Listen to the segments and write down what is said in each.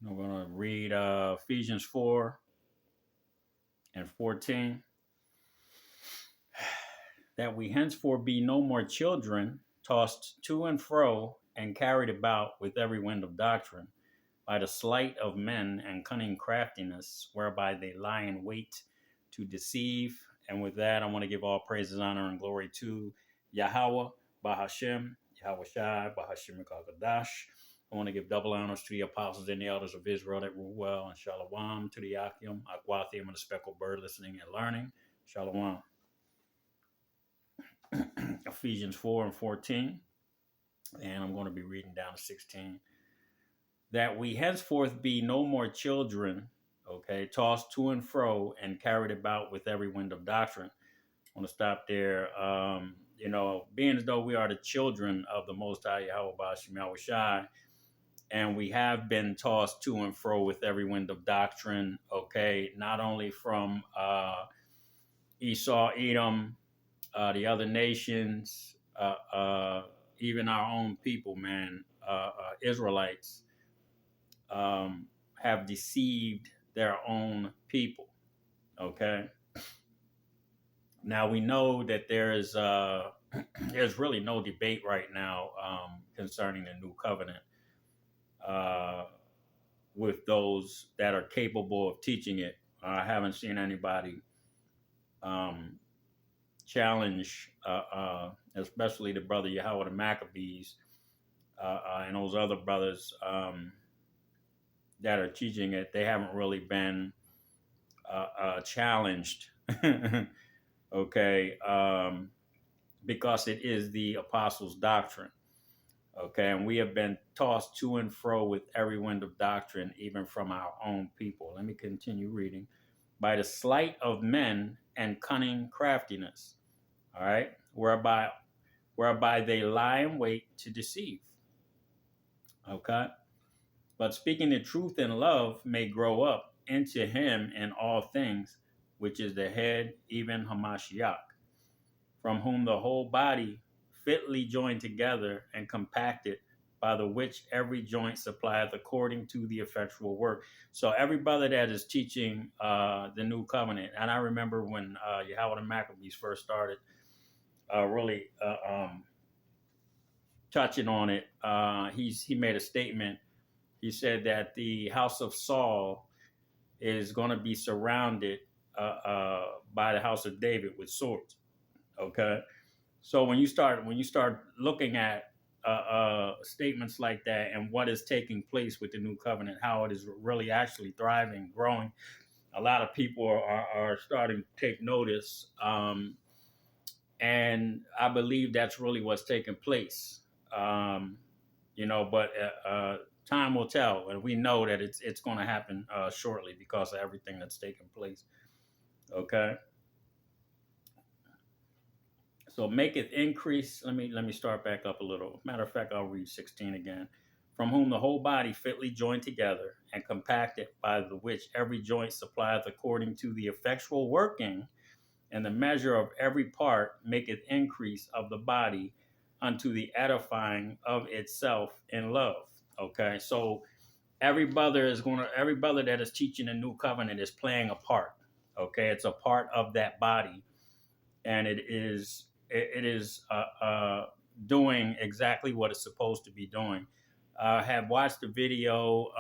I'm going to read Ephesians 4 and 14. That we henceforth be no more children, tossed to and fro and carried about with every wind of doctrine, by the sleight of men and cunning craftiness, whereby they lie in wait to deceive. And with that, I want to give all praises, honor, and glory to Yahweh, Bahashem, Yahweh Shai, Bahashem Kagadash. I want to give double honors to the apostles and the elders of Israel that rule well, and Shalom to the Akim, Aquathium, and the speckled bird listening and learning. Shalom. Ephesians 4 and 14. And I'm going to be reading down to 16. That we henceforth be no more children, okay, tossed to and fro and carried about with every wind of doctrine. I want to stop there. Being as though we are the children of the Most High Yahweh Bashim Yahweh Shai, and we have been tossed to and fro with every wind of doctrine, okay, not only from Esau, Edom, the other nations, even our own people, man, Israelites, have deceived their own people. Okay. Now we know that there's really no debate right now concerning the new covenant uh, with those that are capable of teaching it. I haven't seen anybody challenge, especially the brother Yahweh the Maccabees and those other brothers that are teaching it. They haven't really been challenged, okay, because it is the apostles' doctrine, okay, and we have been tossed to and fro with every wind of doctrine, even from our own people. Let me continue reading. By the sleight of men and cunning craftiness, all right, whereby they lie in wait to deceive, okay, but speaking the truth in love may grow up into him in all things, which is the head, even Hamashiach, from whom the whole body fitly joined together and compacted, by the which every joint supplieth according to the effectual work. So every brother that is teaching the new covenant, and I remember when Yahweh the Maccabees first started really touching on it, he made a statement. He said that the house of Saul is going to be surrounded by the house of David with swords. Okay, so when you start looking at statements like that and what is taking place with the new covenant, how it is really actually thriving, growing, a lot of people are starting to take notice, and I believe that's really what's taking place. But time will tell, and we know that it's going to happen shortly because of everything that's taking place. Okay. So maketh increase. Let me start back up a little. Matter of fact, I'll read 16 again. From whom the whole body fitly joined together and compacted, by the which every joint supplieth according to the effectual working, and the measure of every part maketh increase of the body unto the edifying of itself in love. Okay, so every brother that is teaching a new covenant is playing a part. Okay, it's a part of that body, and it is doing exactly what it's supposed to be doing. I have watched the video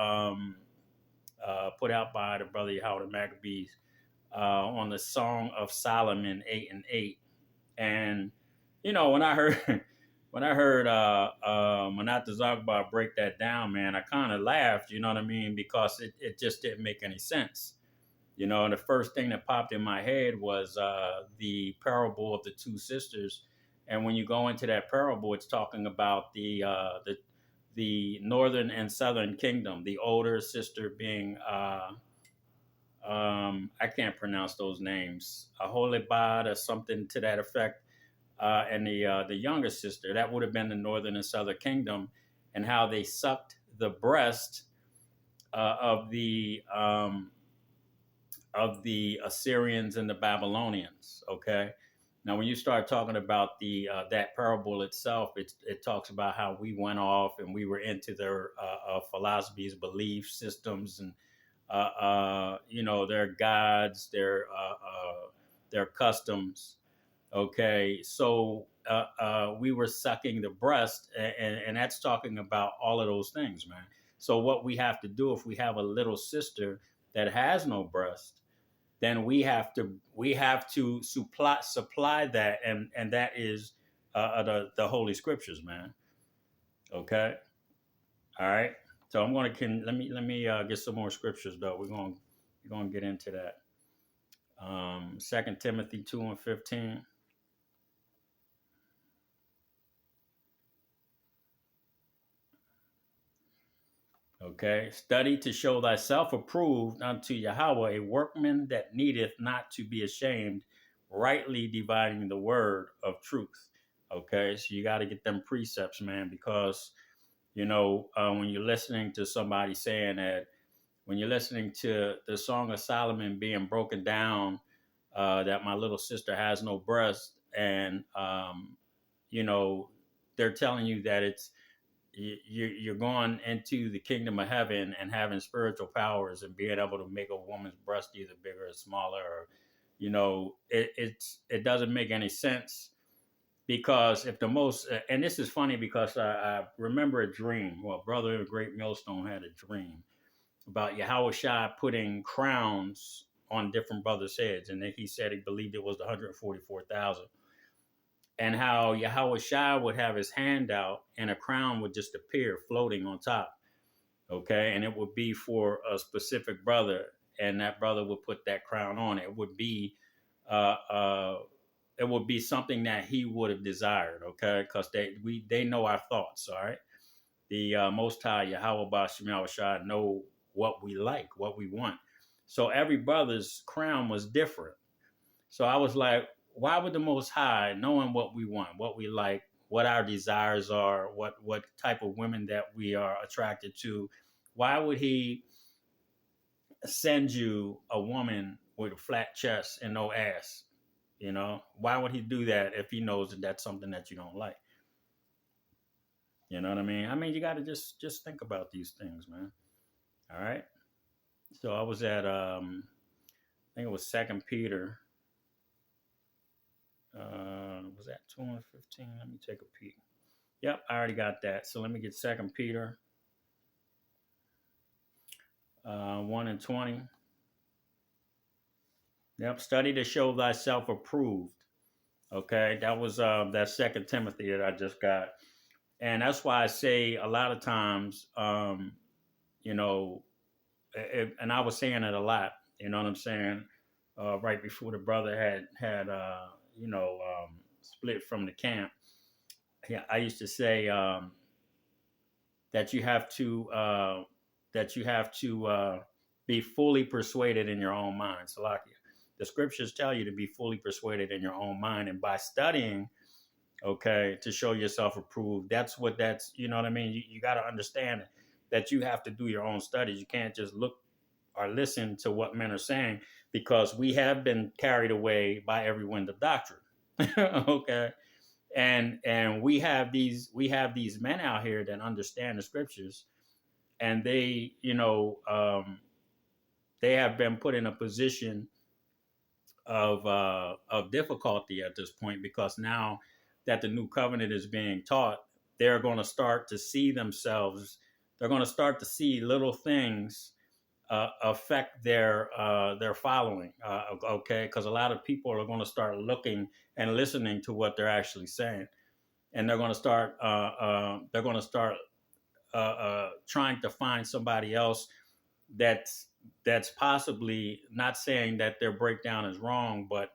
put out by the brother Howard Maccabees on the Song of Solomon 8 and 8, and when I heard when I heard Manat Zagbar break that down, man, I kind of laughed. You know what I mean? Because it just didn't make any sense. And the first thing that popped in my head was the parable of the two sisters. And when you go into that parable, it's talking about the northern and southern kingdom. The older sister being I can't pronounce those names, Aholibad or something to that effect, and the younger sister that would have been the northern and southern kingdom, and how they sucked the breast of the Assyrians and the Babylonians. Okay, Now, when you start talking about the that parable itself, it talks about how we went off and we were into their philosophies, belief systems, and their gods, their customs. Okay, so we were sucking the breast, and that's talking about all of those things, man. So what we have to do if we have a little sister that has no breast, then we have to supply that, and that is the Holy Scriptures, man. Okay, all right. So I'm going to let me get some more scriptures though. We're going to get into that. 2 Timothy 2:15. Okay, study to show thyself approved unto Yahweh, a workman that needeth not to be ashamed, rightly dividing the word of truth. Okay, so you got to get them precepts, man, because when you're listening to somebody saying that, when you're listening to the Song of Solomon being broken down, that my little sister has no breast, and you know, they're telling you that you're going into the kingdom of heaven and having spiritual powers and being able to make a woman's breast either bigger or smaller, or it doesn't make any sense. Because if the most and this is funny because I remember a dream. Well, brother Great Millstone had a dream about Yahweh Shai putting crowns on different brothers' heads, and then he said he believed it was the 144,000, and how Yahweh Shai would have his hand out and a crown would just appear floating on top. Okay, and it would be for a specific brother, and that brother would put that crown on. Uh, uh, it would be something that he would have desired. Okay, because they know our thoughts. All right, the Most High Yahweh Bashim Yahweh Shai know what we like, what we want. So every brother's crown was different. So I was like, why would the Most High, knowing what we want, what we like, what our desires are, what type of women that we are attracted to, why would He send you a woman with a flat chest and no ass? Why would He do that if He knows that that's something that you don't like? You know what I mean? I mean, you got to just think about these things, man. All right. So I was at I think it was Second Peter. Was that 2:15? Let me take a peek. Yep, I already got that. So let me get Second Peter 1:20. Yep, study to show thyself approved. Okay, that was that Second Timothy that I just got, and that's why I say a lot of times, you know, and I was saying it a lot. You know what I'm saying? Right before the brother had split from the camp, yeah, I used to say that you have to be fully persuaded in your own mind. Salakia. The scriptures tell you to be fully persuaded in your own mind, and by studying, okay, to show yourself approved. That's you know what I mean. You got to understand that you have to do your own studies. You can't just look or listen to what men are saying, because we have been carried away by every wind of doctrine. Okay, and we have these men out here that understand the scriptures, and they have been put in a position of difficulty at this point, because now that the new covenant is being taught, they're going to start to see themselves. They're going to start to see little things affect their following. Okay, because a lot of people are going to start looking and listening to what they're actually saying, and they're going to start trying to find somebody else that's possibly not saying that their breakdown is wrong, but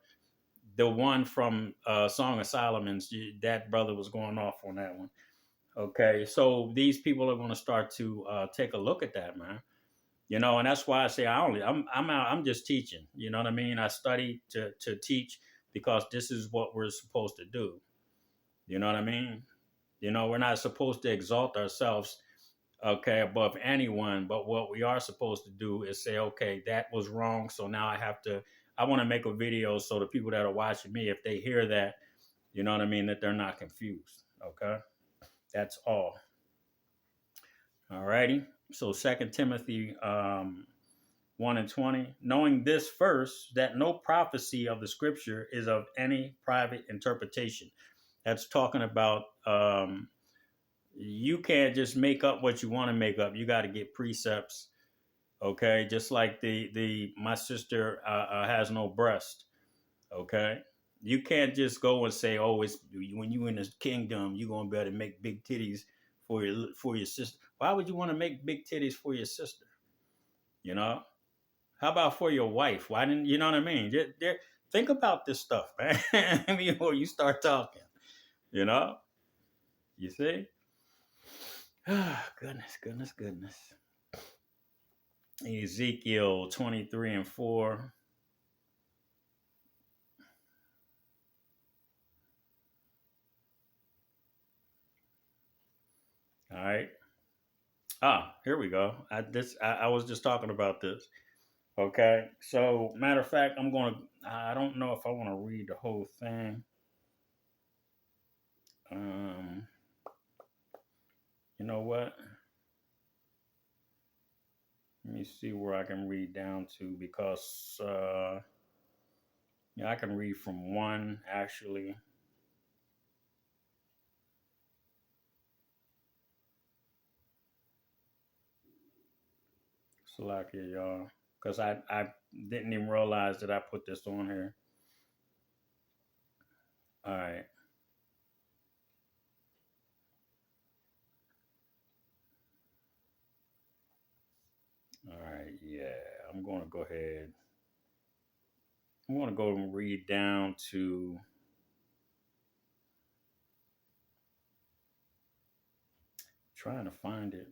the one from Song of Solomon's, that brother was going off on that one. Okay, so these people are going to start to take a look at that, man. And that's why I say I'm just teaching. You know what I mean? I study to teach, because this is what we're supposed to do. You know what I mean? We're not supposed to exalt ourselves, okay, above anyone, but what we are supposed to do is say, okay, that was wrong, so now I want to make a video so the people that are watching me, if they hear that, you know what I mean, that they're not confused. Okay, that's all. All righty. So Second Timothy 1:20, knowing this first, that no prophecy of the scripture is of any private interpretation. That's talking about you can't just make up what you want to make up. You got to get precepts. Okay, just like the my sister has no breast. Okay, you can't just go and say, oh, it's when you in this kingdom, you're gonna be able to make big titties for your sister. Why would you want to make big titties for your sister? You know, how about for your wife? Why didn't you know what I mean? Think about this stuff, man. Before you start talking, you know. You see? Goodness, goodness, goodness. Ezekiel 23:4. All right. Here we go. I was just talking about this. Okay. So matter of fact, I don't know if I want to read the whole thing. Um, you know what? Let me see where I can read down to because yeah, I can read from one actually. Salakia, y'all. Because I didn't even realize that I put this on here. All right. All right. Yeah. I'm going to go ahead. I'm going to go and read down to trying to find it.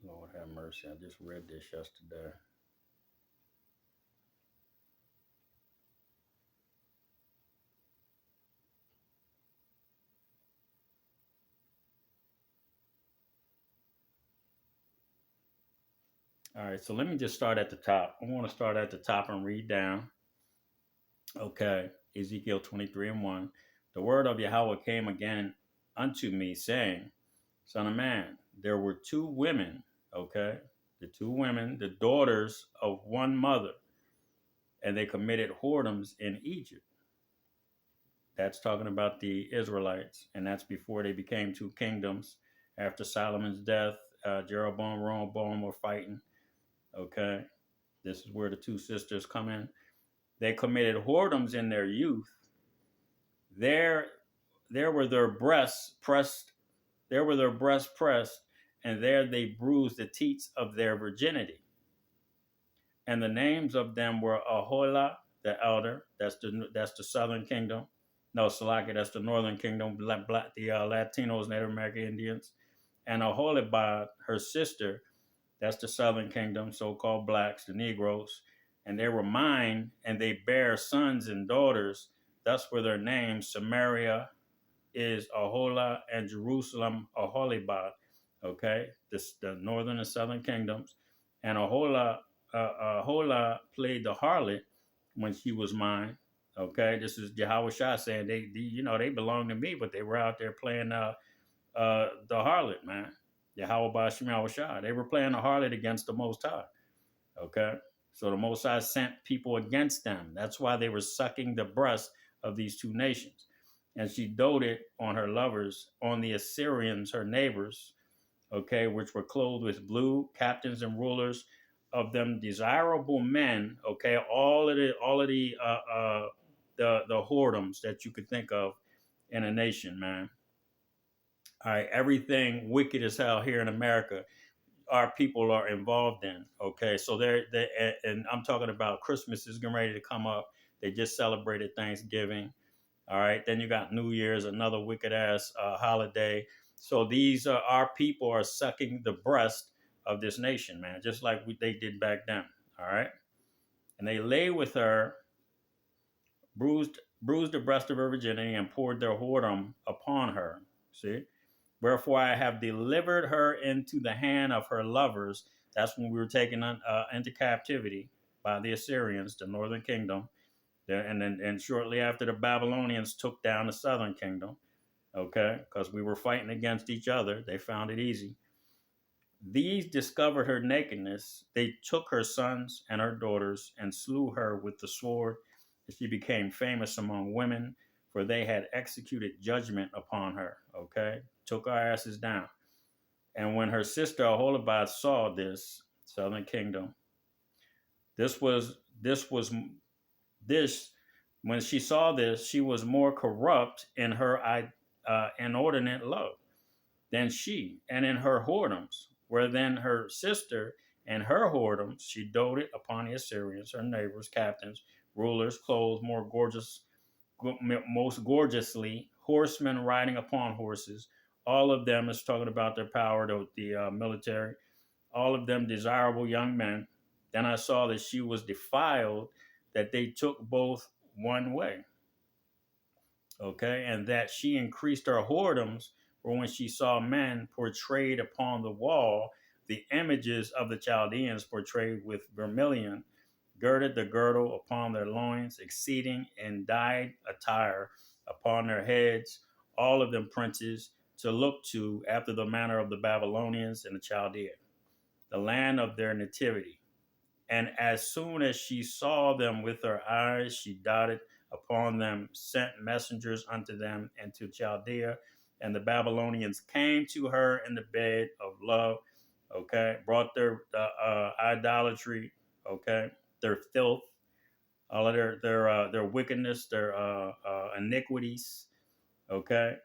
Lord have mercy. I just read this yesterday. All right. So let me just start at the top. I want to start at the top and read down. Okay. Ezekiel 23:1. The word of Yahweh came again unto me, saying, Son of man, there were two women, okay? The two women, the daughters of one mother, and they committed whoredoms in Egypt. That's talking about the Israelites, and that's before they became two kingdoms. After Solomon's death, Jeroboam and Rehoboam were fighting, okay? This is where the two sisters come in. They committed whoredoms in their youth. There, there were their breasts pressed. There were their breasts pressed, and there they bruised the teats of their virginity. And the names of them were Aholah, the elder. That's the southern kingdom. No, Salaki, that's the northern kingdom. The Latinos, Native American Indians, and Aholibah, her sister. That's the southern kingdom, so-called blacks, the Negroes. And they were mine, and they bare sons and daughters. Thus were their names Samaria is Aholah, and Jerusalem Aholibah. Okay, the northern and southern kingdoms, and Aholah played the harlot when she was mine. Okay, this is Yahweh Shah saying they belong to me, but they were out there playing the harlot, man. Yahweh Bashim Shah. They were playing the harlot against the Most High. Okay, so the Most High sent people against them. That's why they were sucking the breast of these two nations. And she doted on her lovers, on the Assyrians, her neighbors, okay, which were clothed with blue, captains and rulers of them desirable men, okay, all of the whoredoms that you could think of in a nation, man. All right, everything wicked as hell here in America, our people are involved in. Okay, so they and I'm talking about Christmas is getting ready to come up. They just celebrated Thanksgiving. All right, then you got New Year's, another wicked ass holiday. So these our people are sucking the breast of this nation, man, just like they did back then. All right, and they lay with her, bruised the breast of her virginity, and poured their whoredom upon her. See, Wherefore I have delivered her into the hand of her lovers. That's when we were taken into captivity by the Assyrians, the northern kingdom. And shortly after, the Babylonians took down the southern kingdom. Okay, because we were fighting against each other. They found it easy. These discovered her nakedness. They took her sons and her daughters and slew her with the sword. She became famous among women, for they had executed judgment upon her. Okay, took our asses down. And when her sister Aholibah saw this, southern kingdom, this was this was this when she saw this, she was more corrupt in her inordinate love than she, and in her whoredoms, where then her sister and her whoredoms, she doted upon the Assyrians, her neighbors, captains, rulers, clothed most gorgeously, horsemen riding upon horses. All of them is talking about their power, the military. All of them desirable young men. Then I saw that she was defiled, that they took both one way. Okay, and that she increased her whoredoms, for when she saw men portrayed upon the wall, the images of the Chaldeans portrayed with vermilion, girded the girdle upon their loins, exceeding in dyed attire upon their heads, all of them princes, to look to after the manner of the Babylonians and the Chaldeans, the land of their nativity. And as soon as she saw them with her eyes, she dotted upon them, sent messengers unto them into Chaldea. And the Babylonians came to her in the bed of love, okay, brought their idolatry, okay, their filth, all of their wickedness, their iniquities, okay,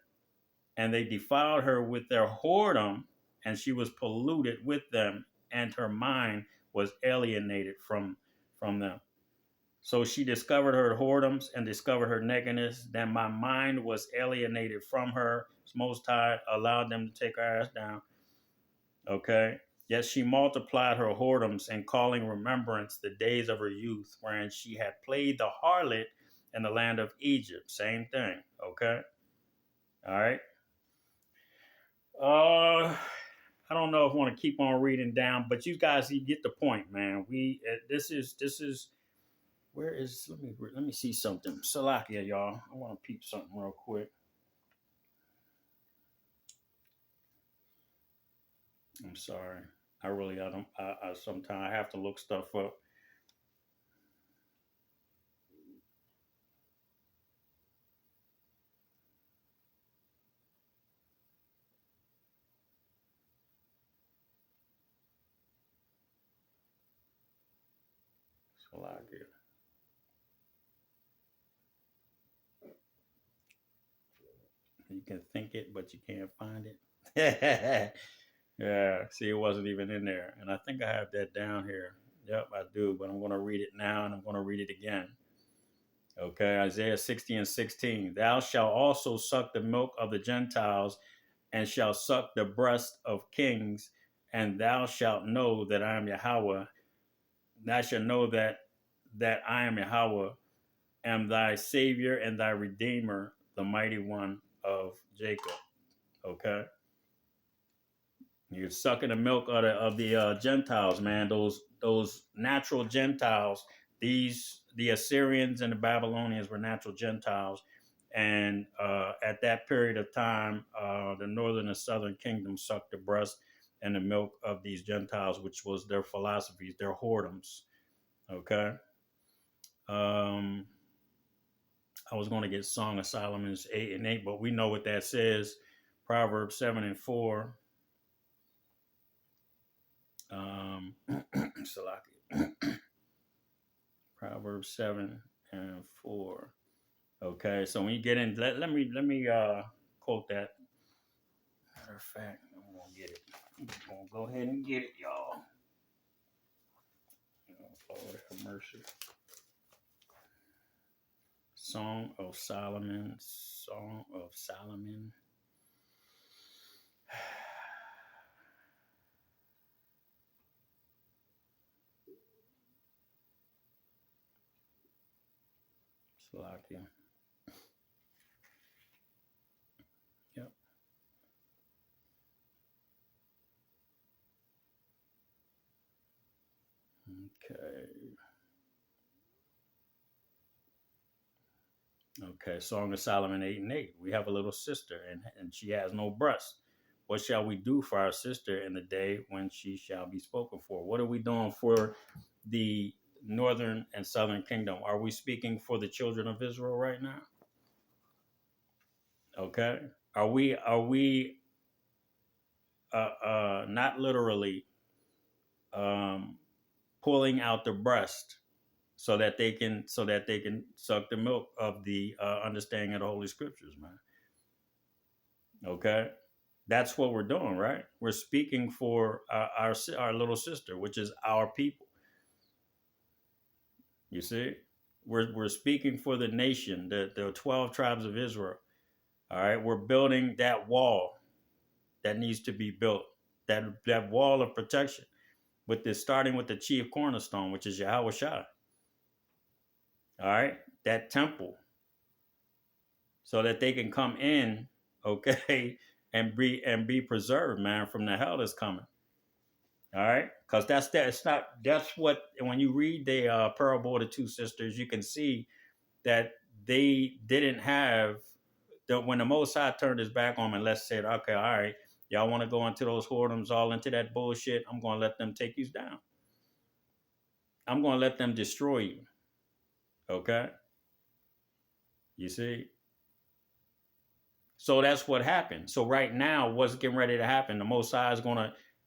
and they defiled her with their whoredom, and she was polluted with them, and her mind was alienated from them. So she discovered her whoredoms and discovered her nakedness. Then my mind was alienated from her. Most High allowed them to take her ass down. Okay. Yet she multiplied her whoredoms and calling remembrance the days of her youth, wherein she had played the harlot in the land of Egypt. Same thing. Okay. All right. I don't know if I want to keep on reading down, but you guys, you get the point, man. This is where is let me see something. Salakia, y'all. I want to peep something real quick. I'm sorry. I don't. I sometimes I have to look stuff up. Salakia. You can think it, but you can't find it. Yeah. See, it wasn't even in there, and I think I have that down here. Yep, I do, but I'm going to read it now, and I'm going to read it again. Okay, Isaiah 60 and 16. Thou shalt also suck the milk of the Gentiles and shalt suck the breast of kings, and thou shalt know that I am Yahweh. Thou shalt know that I am Yahweh, am thy Savior and thy Redeemer, the mighty one of Jacob. Okay. You're sucking the milk of the Gentiles, man. Those natural Gentiles. The Assyrians and the Babylonians were natural Gentiles, and at that period of time, the northern and southern kingdom sucked the breast and the milk of these Gentiles, which was their philosophies, their whoredoms. Okay. Um, I was going to get Song of Solomon's 8 and 8, but we know what that says. Proverbs 7 and 4. Um, Proverbs 7 and 4. Okay, so when you get in, let me quote that. Matter of fact, I'm gonna get it. I'm gonna go ahead and get it, y'all. Lord have mercy. Song of Solomon. Song of Solomon. Slovakia. Yep. Okay, Song of Solomon 8 and 8. We have a little sister, and she has no breast. What shall we do for our sister in the day when she shall be spoken for? What are we doing for the northern and southern kingdom? Are we speaking for the children of Israel right now? Okay. Are we not literally um, pulling out the breast so that they can suck the milk of the understanding of the Holy Scriptures, man? Okay, that's what we're doing, right? We're speaking for our little sister, which is our people. You see, we're speaking for the nation, the 12 tribes of Israel. All right, we're building that wall that needs to be built, that wall of protection, with this starting with the chief cornerstone, which is Yahweh Shai. All right, that temple, so that they can come in, okay, and be preserved, man, from the hell that's coming. All right, because that's that. It's not. That's what when you read the parable of the two sisters, you can see that they didn't have the when the Most High turned his back on them and let's said, okay, all right, y'all want to go into those whoredoms, all into that bullshit. I'm going to let them take you down. I'm going to let them destroy you. Okay, you see. So that's what happened. So right now, what's getting ready to happen? The Most High is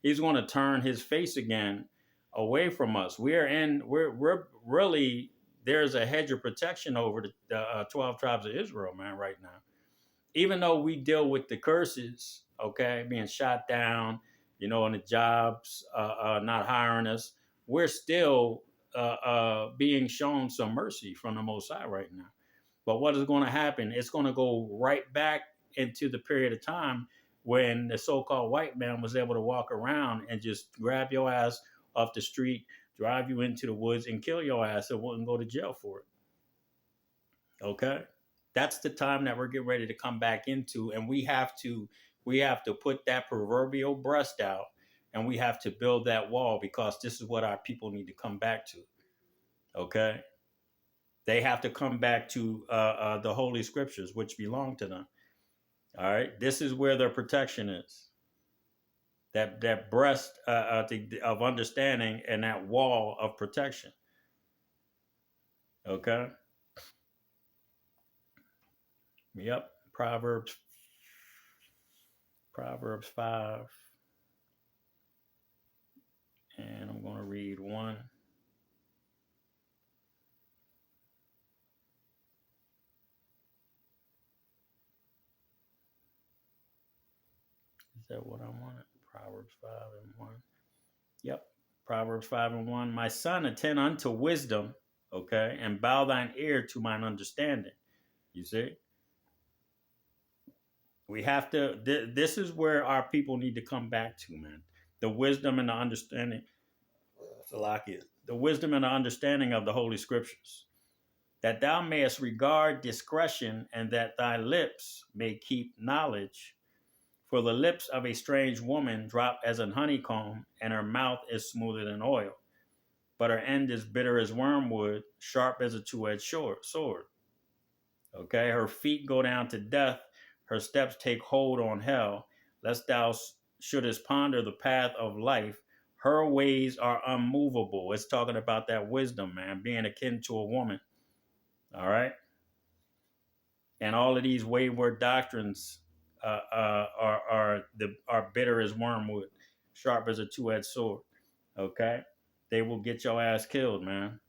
he's gonna turn his face again away from us. We're really there's a hedge of protection over the 12 tribes of Israel, man, right now. Even though we deal with the curses, okay, being shot down, and the jobs not hiring us, we're still being shown some mercy from the Most High right now. But what is going to happen? It's going to go right back into the period of time when the so-called white man was able to walk around and just grab your ass off the street, drive you into the woods, and kill your ass and wouldn't go to jail for it. Okay, that's the time that we're getting ready to come back into, and we have to put that proverbial breast out, and we have to build that wall because this is what our people need to come back to. Okay, they have to come back to the holy scriptures, which belong to them. All right, this is where their protection is. That breast of understanding and that wall of protection. Okay. Yep. Proverbs 5, and I'm going to read one. Is that what I wanted? Proverbs 5:1. Yep. Proverbs 5:1. My son, attend unto wisdom, okay, and bow thine ear to mine understanding. You see? We have to, this is where our people need to come back to, man. The wisdom and the understanding, Salakia, the wisdom and the understanding of the Holy Scriptures, that thou mayest regard discretion and that thy lips may keep knowledge. For the lips of a strange woman drop as an honeycomb, and her mouth is smoother than oil. But her end is bitter as wormwood, sharp as a two-edged sword. Okay, her feet go down to death, her steps take hold on hell, lest thou shouldest ponder the path of life. Her ways are unmovable. It's talking about that wisdom, man, being akin to a woman. All right, and all of these wayward doctrines are bitter as wormwood, sharp as a two-edged sword. Okay, they will get your ass killed, man.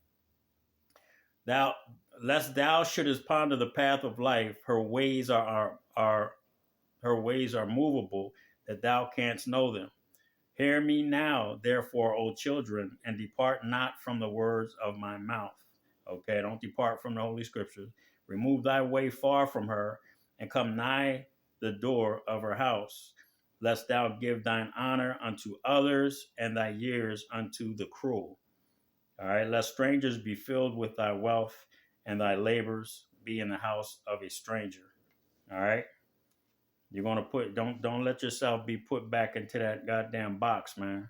Thou Lest thou shouldest ponder the path of life, her ways are movable, that thou canst know them. Hear me now, therefore, O children, and depart not from the words of my mouth. Okay, don't depart from the Holy Scriptures. Remove thy way far from her, and come nigh the door of her house, lest thou give thine honor unto others, and thy years unto the cruel. All right, lest strangers be filled with thy wealth, and thy labors be in the house of a stranger. All right. You're gonna don't let yourself be put back into that goddamn box, man.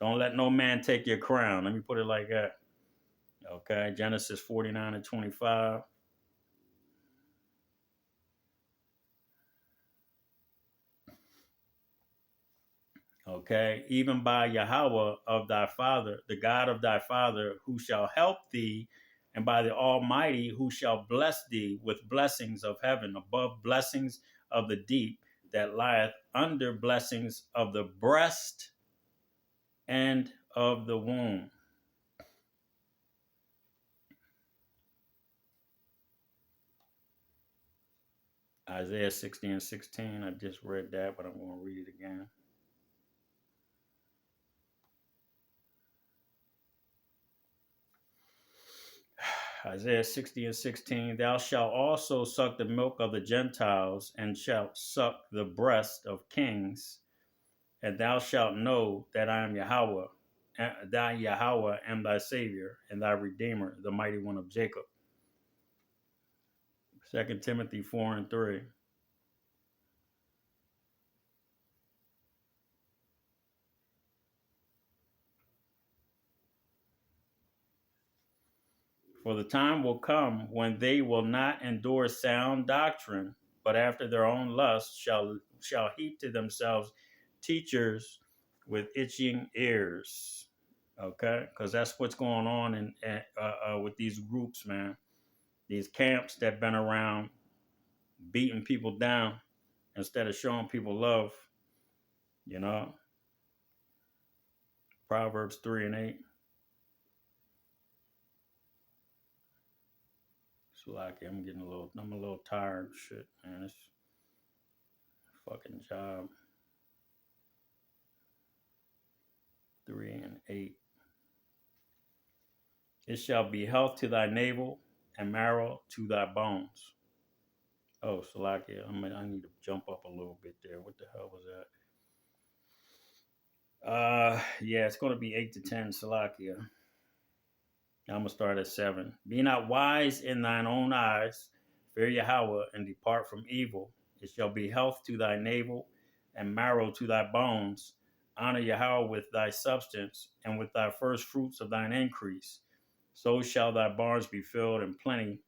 Don't let no man take your crown. Let me put it like that. Okay, Genesis 49:25. Okay, even by Yahweh of thy father, the God of thy father, who shall help thee, and by the Almighty, who shall bless thee with blessings of heaven, above blessings of the deep, that lieth under blessings of the breast and of the womb. Isaiah 60 and 16. I just read that, but I'm going to read it again. Isaiah 60 and 16. Thou shalt also suck the milk of the Gentiles, and shalt suck the breast of kings, and thou shalt know that I am Yahweh, thy Yahweh am thy Savior, and thy Redeemer, the mighty one of Jacob. 2 Timothy 4 and 3. For the time will come when they will not endure sound doctrine, but after their own lust shall heap to themselves teachers with itching ears. Okay, because that's what's going on with these groups, man. These camps that been around beating people down instead of showing people love. You know, Proverbs 3 and 8. So like, I'm a little tired. Shit, man. It's a fucking job. 3 and 8. It shall be health to thy navel and marrow to thy bones. Oh, Salakia, I need to jump up a little bit there. What the hell was that? Yeah, it's going to be 8 to 10, Salakia. I'm going to start at 7. Be not wise in thine own eyes. Fear Yahweh and depart from evil. It shall be health to thy navel and marrow to thy bones. Honor Yahweh with thy substance and with thy first fruits of thine increase. So shall thy barns be filled in plenty,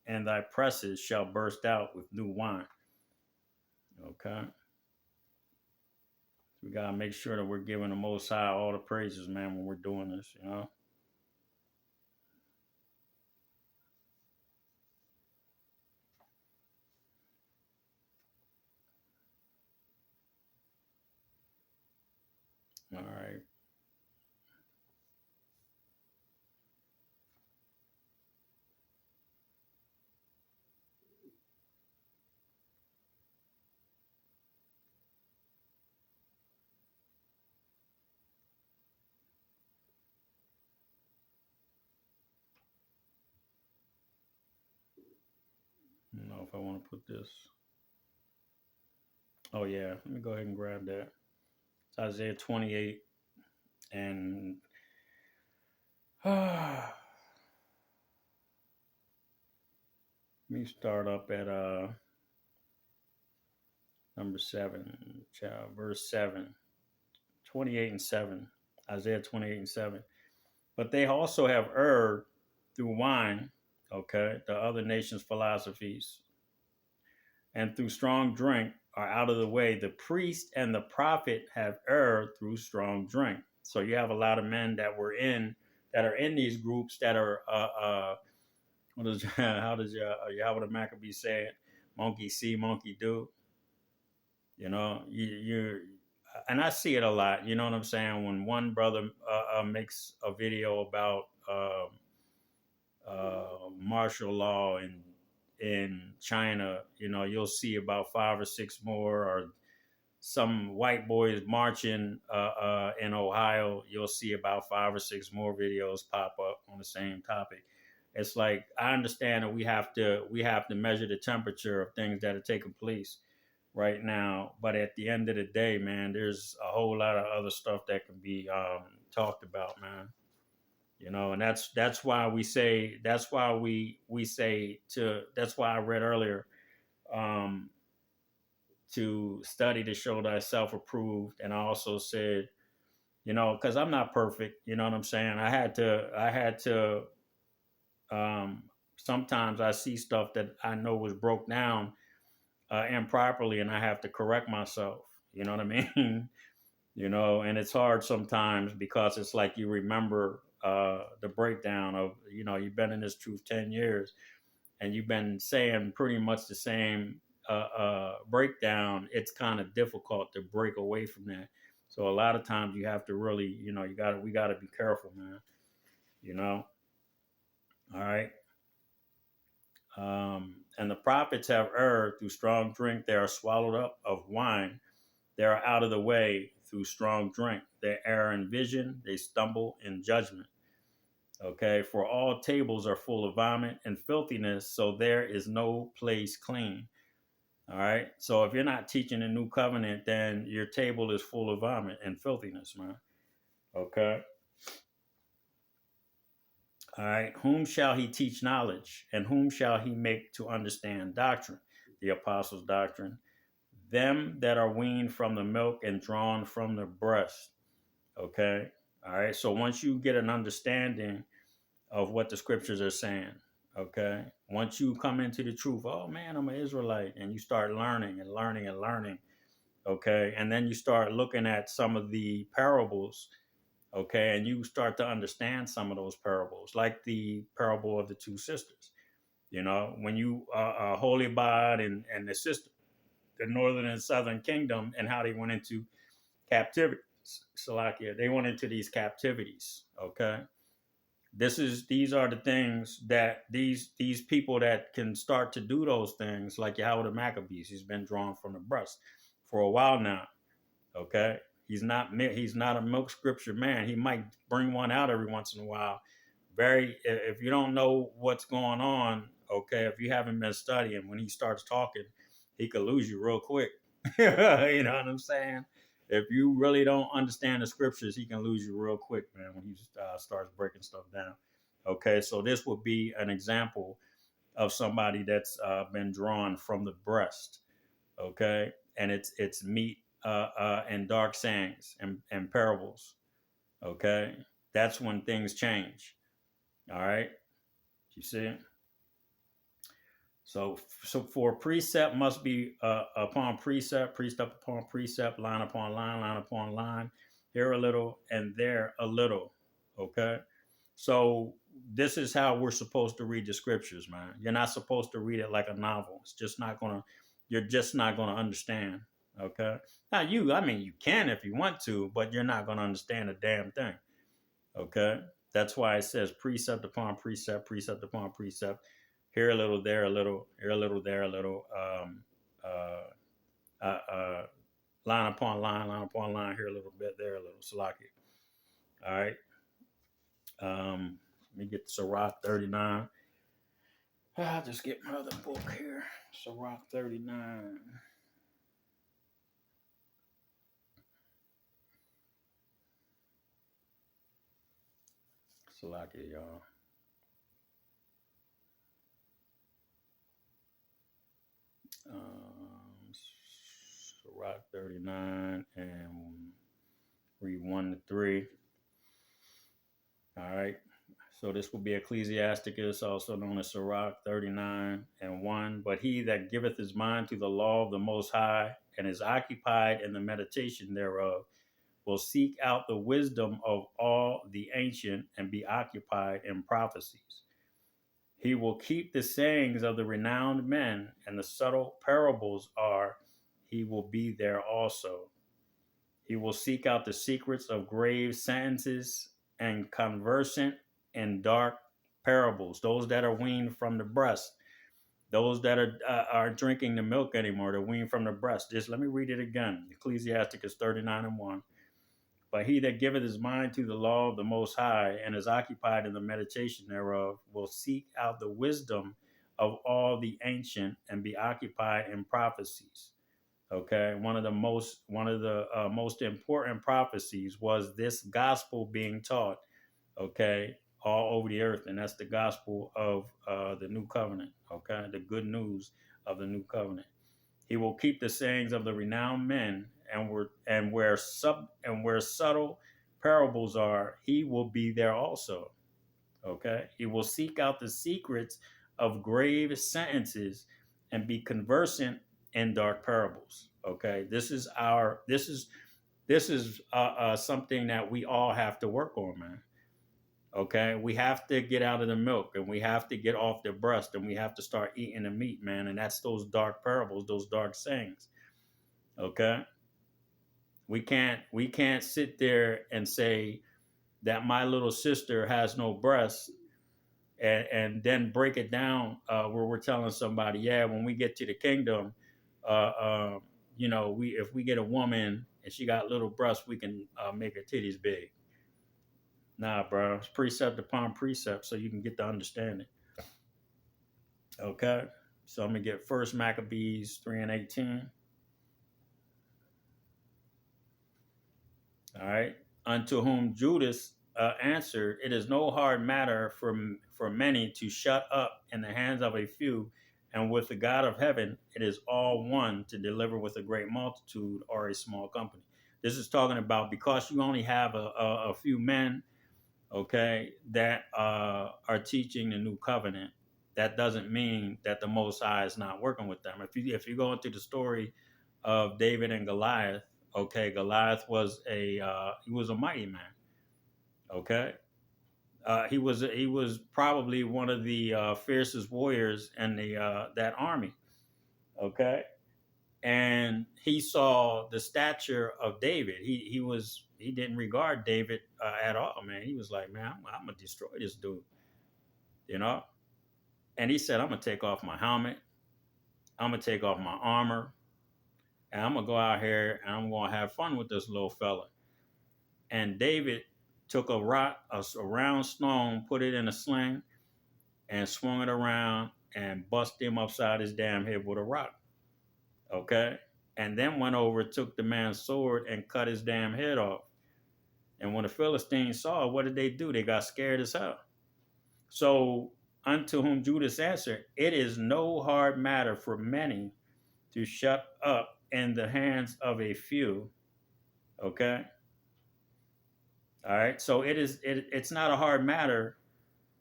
and thy presses shall burst out with new wine. Okay? We got to make sure that we're giving the Most High all the praises, man, when we're doing this, you know? All right. I don't know if I want to put this. Oh, yeah. Let me go ahead and grab that. It's Isaiah 28 and let me start up at number 7, verse 7. 28 and 7. Isaiah 28 and 7. But they also have erred through wine, okay, the other nations' philosophies, and through strong drink are out of the way. The priest and the prophet have erred through strong drink. So you have a lot of men that are in these groups that are what is how does Yahweh the Maccabee say it? Monkey see, monkey do. You know, you and I see it a lot. You know what I'm saying? When one brother makes a video about martial law in China, you know, you'll see about 5 or 6 more, or some white boys marching in Ohio. You'll see about 5 or 6 more videos pop up on the same topic. It's like, I understand that we have to measure the temperature of things that are taking place right now, but at the end of the day, man, there's a whole lot of other stuff that can be talked about, man. You know, and that's why we say that's why I read earlier, um, to study to show thyself approved. And I also said, you know, because I'm not perfect, you know what I'm saying? I had to sometimes I see stuff that I know was broke down improperly, and I have to correct myself. You know what I mean? And it's hard sometimes because it's like you remember the breakdown of, you've been in this truth 10 years and you've been saying pretty much the same breakdown. It's kind of difficult to break away from that. So a lot of times you have to really, we got to be careful, man. You know, all right. And the prophets have erred through strong drink. They are swallowed up of wine. They are out of the way through strong drink. They err in vision. They stumble in judgment. Okay. For all tables are full of vomit and filthiness. So there is no place clean. All right. So if you're not teaching a new covenant, then your table is full of vomit and filthiness, man. Okay. All right. Whom shall he teach knowledge? And whom shall he make to understand doctrine? The apostles' doctrine. Them that are weaned from the milk and drawn from the breast. Okay. All right. So once you get an understanding of what the scriptures are saying, okay, once you come into the truth, oh man, I'm an Israelite, and you start learning and learning and learning, okay, and then you start looking at some of the parables, okay, and you start to understand some of those parables, like the parable of the two sisters. When you Holy Bod and the sister, the northern and southern kingdom, and how they went into captivity. Salakia, they went into these captivities. Okay, these are the things that these people that can start to do those things, like Yahweh the Maccabees. He's been drawn from the breast for a while now. Okay, he's not a milk scripture man. He might bring one out every once in a while. Very, if you don't know what's going on, okay, if you haven't been studying, when he starts talking, he could lose you real quick. You know what I'm saying? If you really don't understand the scriptures, he can lose you real quick, man, when he starts breaking stuff down. Okay, so this would be an example of somebody that's been drawn from the breast. Okay, and it's meat and dark sayings and parables. Okay, that's when things change. All right, you see. So for precept must be upon precept, precept upon precept, line upon line, line upon line, here a little and there a little. Okay, so this is how we're supposed to read the scriptures, man. You're not supposed to read it like a novel. It's just not gonna. You're just not gonna understand. Okay. Now I mean, you can if you want to, but you're not gonna understand a damn thing. Okay. That's why it says precept upon precept, precept upon precept. Here a little, there a little, here a little, there a little. Uh, line upon line, line upon line. Here a little bit, there a little. Salaki. All right. Let me get Sirach 39. I'll just get my other book here. Sirach 39. Salaki, y'all. Sirach 39 and read 1 to 3. All right. So this will be Ecclesiasticus, also known as Sirach 39 and 1. But he that giveth his mind to the law of the Most High and is occupied in the meditation thereof will seek out the wisdom of all the ancient and be occupied in prophecies. He will keep the sayings of the renowned men, and the subtle parables are, he will be there also. He will seek out the secrets of grave sentences and conversant in dark parables. Those that are weaned from the breast, those that are drinking the milk anymore, they're weaned from the breast. Just let me read it again. Ecclesiasticus 39 and 1. But he that giveth his mind to the law of the Most High and is occupied in the meditation thereof will seek out the wisdom of all the ancient and be occupied in prophecies. Okay, one of the most important prophecies was this gospel being taught. Okay, all over the earth, and that's the gospel of the new covenant. Okay, the good news of the new covenant. He will keep the sayings of the renowned men, and where subtle parables are, he will be there also. Okay, he will seek out the secrets of grave sentences and be conversant in dark parables. Okay, this is This is something that we all have to work on, man. Okay, we have to get out of the milk, and we have to get off the breast, and we have to start eating the meat, man. And that's those dark parables, those dark sayings. Okay, we can't sit there and say that my little sister has no breasts, and then break it down where we're telling somebody, yeah, when we get to the kingdom, uh, uh, we if we get a woman and she got little breasts, we can make her titties big. Nah, bro, it's precept upon precept, so you can get the understanding. Okay, so I'm gonna get First Maccabees 3:18. All right. Unto whom Judas answered, "It is no hard matter for many to shut up in the hands of a few, and with the God of heaven, it is all one to deliver with a great multitude or a small company." This is talking about because you only have a few men, okay, that are teaching the new covenant. That doesn't mean that the Most High is not working with them. If you go into the story of David and Goliath, okay, Goliath was a mighty man. Okay, he was probably one of the fiercest warriors in the that army. Okay, and he saw the stature of David. He didn't regard David at all, man. He was like, man, I'm gonna destroy this dude, you know. And he said, I'm gonna take off my helmet, I'm gonna take off my armor, and I'm gonna go out here and I'm gonna have fun with this little fella. And David took a rock, a round stone, put it in a sling, and swung it around and busted him upside his damn head with a rock. Okay? And then went over, took the man's sword, and cut his damn head off. And when the Philistines saw it, what did they do? They got scared as hell. So, unto whom Judas answered, "It is no hard matter for many to shut up in the hands of a few." Okay? All right. So it's not a hard matter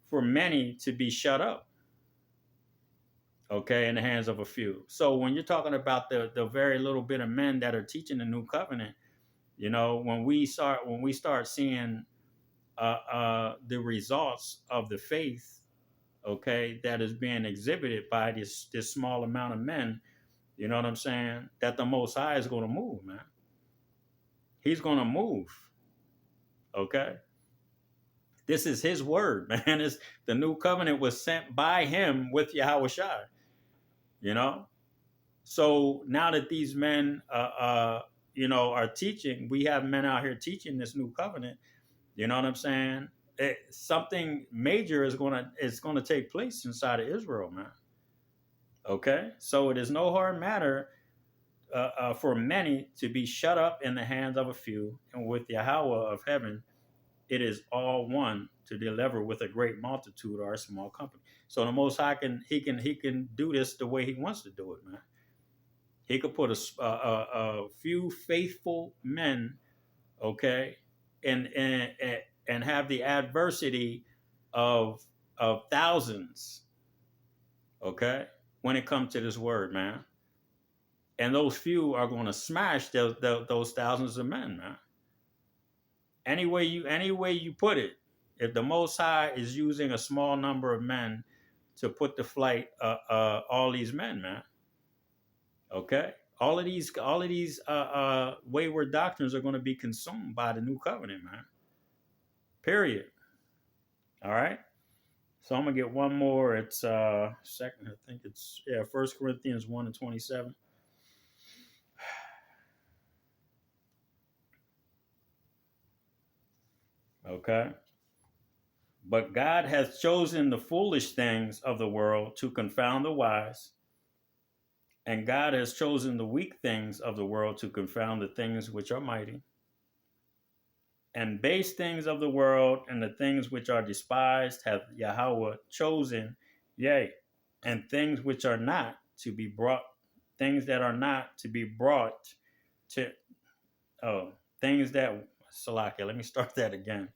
for many to be shut up, okay, in the hands of a few. So when you're talking about the very little bit of men that are teaching the new covenant, when we start seeing the results of the faith, okay, that is being exhibited by this small amount of men, you know what I'm saying? That the Most High is going to move, man. He's going to move, okay. This is His word, man. It's, the new covenant was sent by Him with Yahweh Shai, you know. So now that these men, are teaching, we have men out here teaching this new covenant. You know what I'm saying? Something major is gonna take place inside of Israel, man. Okay, so it is no hard matter for many to be shut up in the hands of a few, and with Yahweh of heaven, it is all one to deliver with a great multitude or a small company. So the Most High he can do this the way He wants to do it, man. He could put a few faithful men, okay, and have the adversity of thousands, okay, when it comes to this word, man. And those few are going to smash those thousands of men, man. Any way you put it, if the Most High is using a small number of men to put to flight all these men, man, okay, all of these wayward doctrines are going to be consumed by the new covenant, man. Period. All right. So I'm gonna get one more. It's second. I think it's First Corinthians 1:27. Okay. But God hath chosen the foolish things of the world to confound the wise, and God has chosen the weak things of the world to confound the things which are mighty, and base things of the world and the things which are despised hath Yahweh chosen, yea, and things which are not to be brought, things that are not to be brought to, oh, things that, Salakia, let me start that again.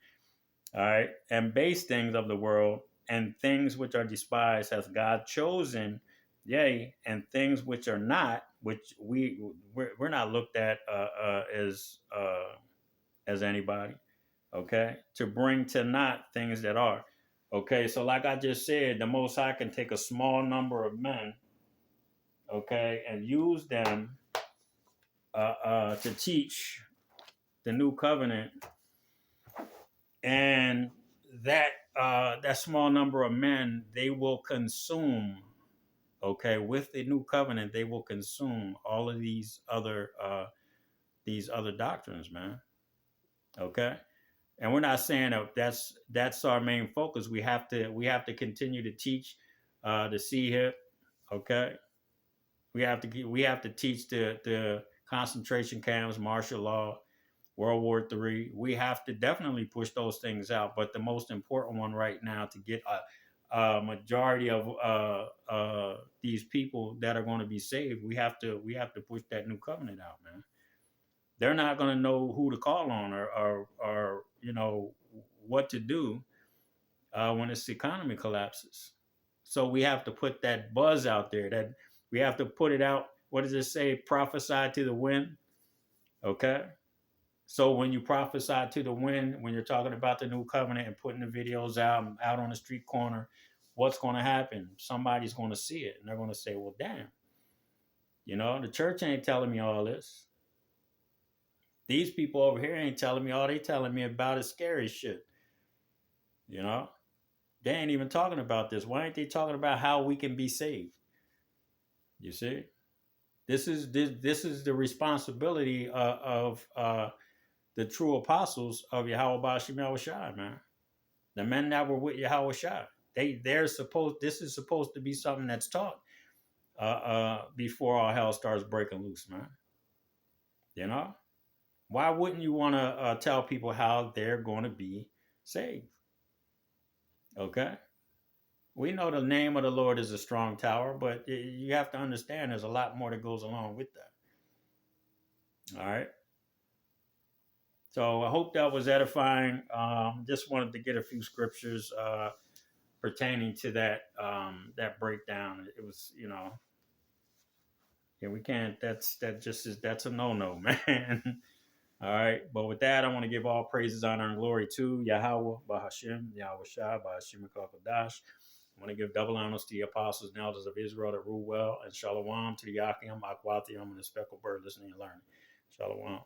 All right. And base things of the world and things which are despised hath God chosen, yea, and things which are not, which we're not looked at as anybody. Okay, to bring to naught things that are. Okay, so like I just said, the Most High can take a small number of men, okay, and use them to teach the new covenant, and that small number of men they will consume. Okay, with the new covenant, they will consume all of these other doctrines, man. Okay, and we're not saying that that's our main focus. We have to continue to teach the sea hip. Okay, we have to teach the concentration camps, martial law, World War III. We have to definitely push those things out. But the most important one right now to get a majority of these people that are going to be saved, we have to push that new covenant out, man. They're not going to know who to call on or what to do when this economy collapses. So we have to put that buzz out there. That we have to put it out. What does it say? Prophesy to the wind. Okay. So when you prophesy to the wind, when you're talking about the new covenant and putting the videos out on the street corner, what's going to happen? Somebody's going to see it and they're going to say, "Well, damn, the church ain't telling me all this. These people over here ain't telling me all they telling me about is scary shit. You know, they ain't even talking about this. Why ain't they talking about how we can be saved? You see, this is the responsibility of the true apostles of Yahweh Bashim Yahushua, man. The men that were with Yahushua, this is supposed to be something that's taught before all hell starts breaking loose, man. You know, why wouldn't you want to tell people how they're going to be saved? Okay. We know the name of the Lord is a strong tower, but you have to understand there's a lot more that goes along with that. All right. So I hope that was edifying. Just wanted to get a few scriptures pertaining to that breakdown. It was, yeah, we can't. That's a no, man. All right. But with that, I want to give all praises, honor, and glory to Yahweh, Bahashim, Yahweh Shah, Bahashim Kakadash. I want to give double honors to the apostles and elders of Israel that rule well, and shalom to the Yakim, Akwathium, and the speckled bird listening and learning. Shalom.